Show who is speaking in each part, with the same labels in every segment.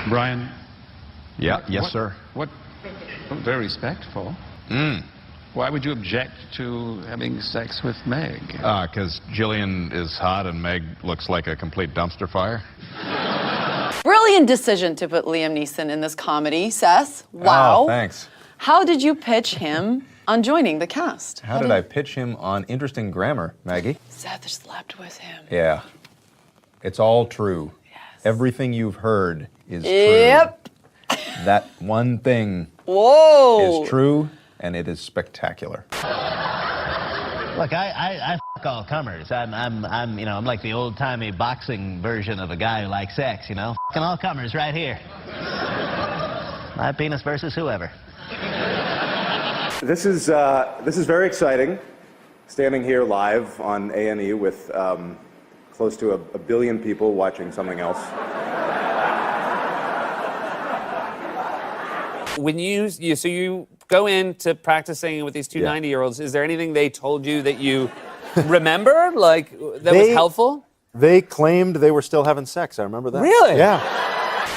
Speaker 1: Brian.
Speaker 2: Yes, sir.
Speaker 1: What? Very respectful. Why would you object to having sex with Meg?
Speaker 2: Because Jillian is hot and Meg looks like a complete dumpster fire.
Speaker 3: Brilliant decision to put Liam Neeson in this comedy, Seth. Wow.
Speaker 4: Oh, thanks.
Speaker 3: How did you pitch him on joining the cast?
Speaker 4: How did I pitch him on interesting grammar, Maggie?
Speaker 3: Seth slept with him.
Speaker 4: Yeah. It's all true.
Speaker 3: Yes.
Speaker 4: Everything you've heard is true.
Speaker 3: Yep.
Speaker 4: That one thing
Speaker 3: Whoa.
Speaker 4: is true, and it is spectacular.
Speaker 5: Look, I f*** all comers. I'm like the old-timey boxing version of a guy who likes sex, you know? F***ing all comers right here. My penis versus whoever.
Speaker 6: This is very exciting. Standing here live on A&E with close to a billion people watching something else.
Speaker 7: When you go into practicing with these two 90-year-olds, is there anything they told you that you remember, like, that was helpful?
Speaker 8: They claimed they were still having sex. I remember that.
Speaker 7: Really?
Speaker 8: Yeah.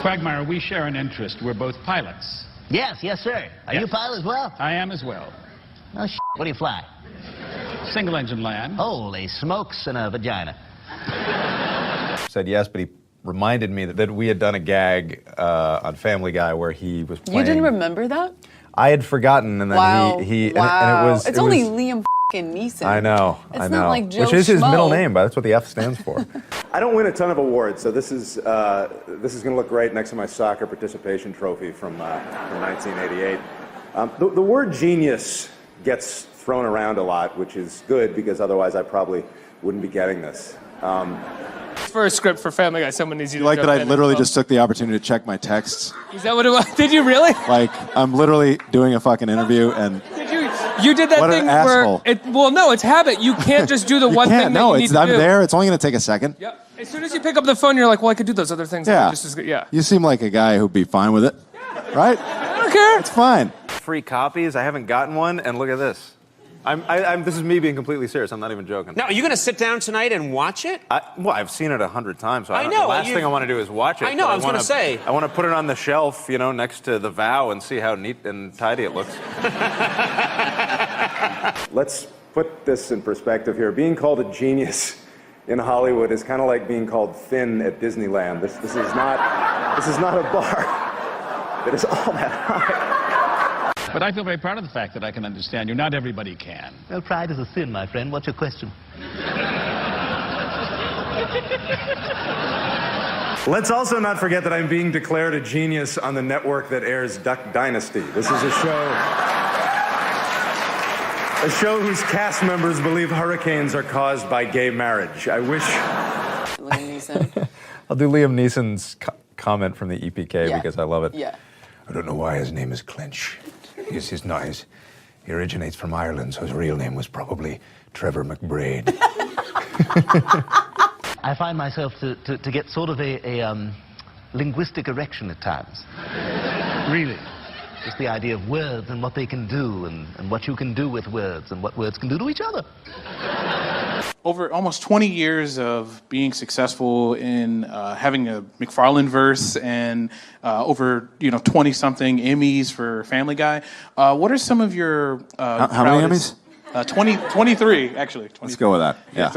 Speaker 1: Quagmire, we share an interest. We're both pilots.
Speaker 5: Yes, sir. Are you a pilot as well?
Speaker 1: I am as well.
Speaker 5: Oh, what do you fly?
Speaker 1: Single-engine land.
Speaker 5: Holy smokes and a vagina.
Speaker 4: Said yes, but he reminded me that we had done a gag on Family Guy where he was playing.
Speaker 3: You didn't remember that?
Speaker 4: I had forgotten, and then
Speaker 3: Wow.
Speaker 4: and it was.
Speaker 3: It's only Liam Neeson.
Speaker 4: I know.
Speaker 3: It's not like Joe
Speaker 4: Which is his
Speaker 3: Schmo.
Speaker 4: middle name, but that's what the F stands for.
Speaker 6: I don't win a ton of awards, so this is going to look great next to my soccer participation trophy from 1988. The word genius gets thrown around a lot, which is good because otherwise I probably wouldn't be getting this.
Speaker 9: For a script for Family Guy, someone needs you to
Speaker 8: Like
Speaker 9: jump
Speaker 8: that I
Speaker 9: in
Speaker 8: literally
Speaker 9: as well.
Speaker 8: just took the opportunity to check my texts.
Speaker 9: Is that what it was? Did you really?
Speaker 8: Like, I'm literally doing a fucking interview and...
Speaker 9: You did that
Speaker 8: What an
Speaker 9: thing
Speaker 8: asshole.
Speaker 9: where... Well, no, it's habit. You can't just do the one thing that you need to
Speaker 8: I'm
Speaker 9: do.
Speaker 8: there. It's only going to take a second.
Speaker 9: Yep. As soon as you pick up the phone, you're like, well, I could do those other things.
Speaker 8: Yeah.
Speaker 9: Just as good. Yeah.
Speaker 8: You seem like a guy who'd be fine with it. Right?
Speaker 9: I don't care.
Speaker 8: It's fine.
Speaker 4: Free copies. I haven't gotten one, and look at this. This is me being completely serious. I'm not even joking.
Speaker 10: Now, are you going to sit down tonight and watch it?
Speaker 4: Well, I've seen it 100 times. So
Speaker 10: I know.
Speaker 4: The last thing I want to do is watch it.
Speaker 10: I know.
Speaker 4: but
Speaker 10: I was going to say.
Speaker 4: I want to put it on the shelf, next to The Vow, and see how neat and tidy it looks.
Speaker 6: Let's put this in perspective here. Being called a genius in Hollywood is kind of like being called thin at Disneyland. This is not a bar that is all that high.
Speaker 1: But I feel very proud of the fact that I can understand you. Not everybody can.
Speaker 5: Well, pride is a sin, my friend. What's your question?
Speaker 6: Let's also not forget that I'm being declared a genius on the network that airs Duck Dynasty. This is a show whose cast members believe hurricanes are caused by gay marriage. I wish...
Speaker 3: Liam Neeson.
Speaker 4: I'll do Liam Neeson's comment from the EPK because I love it.
Speaker 3: Yeah.
Speaker 4: I don't know why his name is Clinch. He's not. He originates from Ireland, so his real name was probably Trevor McBraid.
Speaker 5: I find myself to get sort of a linguistic erection at times.
Speaker 1: Really?
Speaker 5: Just the idea of words and what they can do and what you can do with words and what words can do to each other.
Speaker 9: Over almost 20 years of being successful in having a Macfarlane verse and over 20-something Emmys for Family Guy, what are some of your
Speaker 8: How many Emmys?
Speaker 9: 23, actually. 23.
Speaker 8: Let's go with that. Yeah.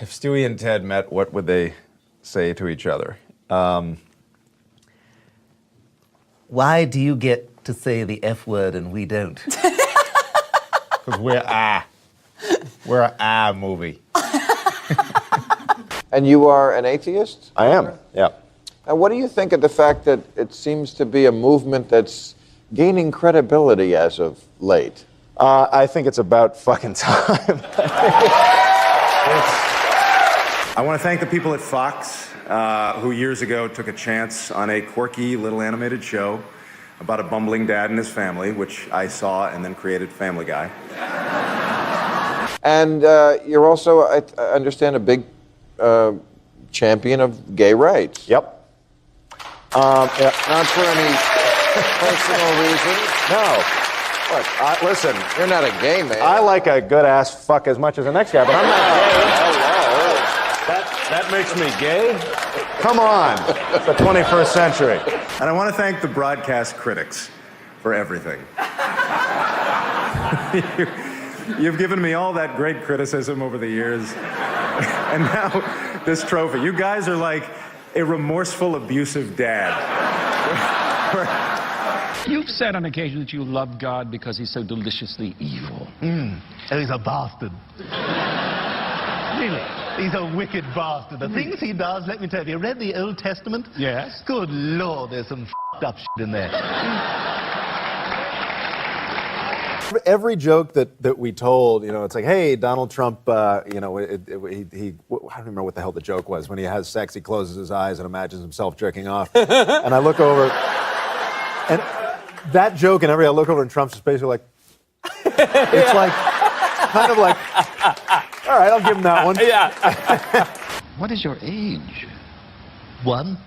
Speaker 4: If Stewie and Ted met, what would they say to each other?
Speaker 5: Why do you get to say the F word and we don't?
Speaker 4: Because we're a movie.
Speaker 11: And you are an atheist?
Speaker 4: I am, yeah.
Speaker 11: And what do you think of the fact that it seems to be a movement that's gaining credibility as of late?
Speaker 4: I think it's about fucking time.
Speaker 6: I want to thank the people at Fox who years ago took a chance on a quirky little animated show about a bumbling dad and his family, which I saw and then created Family Guy.
Speaker 11: And you're also, I understand, a big champion of gay rights.
Speaker 4: Yep.
Speaker 11: Not for any personal reasons.
Speaker 4: No. Look, listen.
Speaker 11: You're not a gay man.
Speaker 4: I like a good-ass fuck as much as the next guy, but I'm not gay. That makes me gay?
Speaker 6: Come on. It's the 21st century. And I want to thank the broadcast critics for everything. You've given me all that great criticism over the years. And now this trophy. You guys are like a remorseful, abusive dad.
Speaker 1: You've said on occasion that you love God because he's so deliciously evil.
Speaker 5: Oh, he's a bastard. Really, he's a wicked bastard. The things he does, let me tell you, read the Old Testament?
Speaker 1: Yes.
Speaker 5: Good Lord, there's some up shit in there.
Speaker 12: Every joke that we told, it's like, hey, Donald Trump, I don't remember what the hell the joke was. When he has sex, he closes his eyes and imagines himself jerking off. And I look over, and that joke, and I look over, and Trump's just basically like, it's like, kind of like, all right, I'll give him that one.
Speaker 7: Yeah.
Speaker 1: What is your age?
Speaker 5: 1.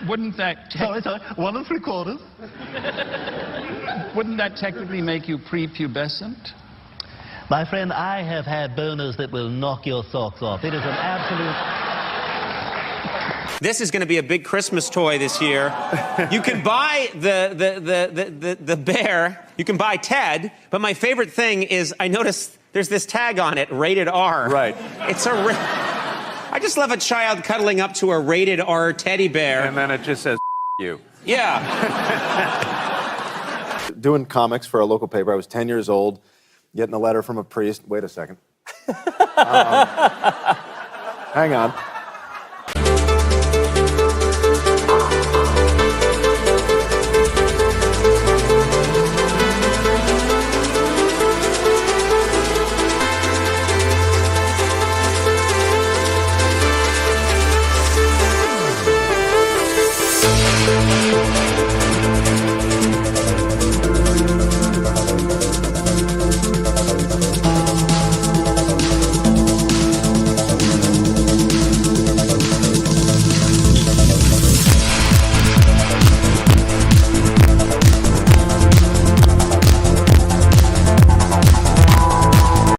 Speaker 1: Wouldn't that...
Speaker 5: Sorry, 1 3/4.
Speaker 1: Wouldn't that technically make you prepubescent?
Speaker 5: My friend, I have had boners that will knock your socks off. It is an absolute...
Speaker 10: This is going to be a big Christmas toy this year. You can buy the bear. You can buy Ted. But my favorite thing is I noticed there's this tag on it, rated R.
Speaker 6: Right.
Speaker 10: It's a... I just love a child cuddling up to a rated R teddy bear.
Speaker 6: And then it just says, you.
Speaker 10: Yeah.
Speaker 12: Doing comics for a local paper. I was 10 years old, getting a letter from a priest. Wait a second. Hang on.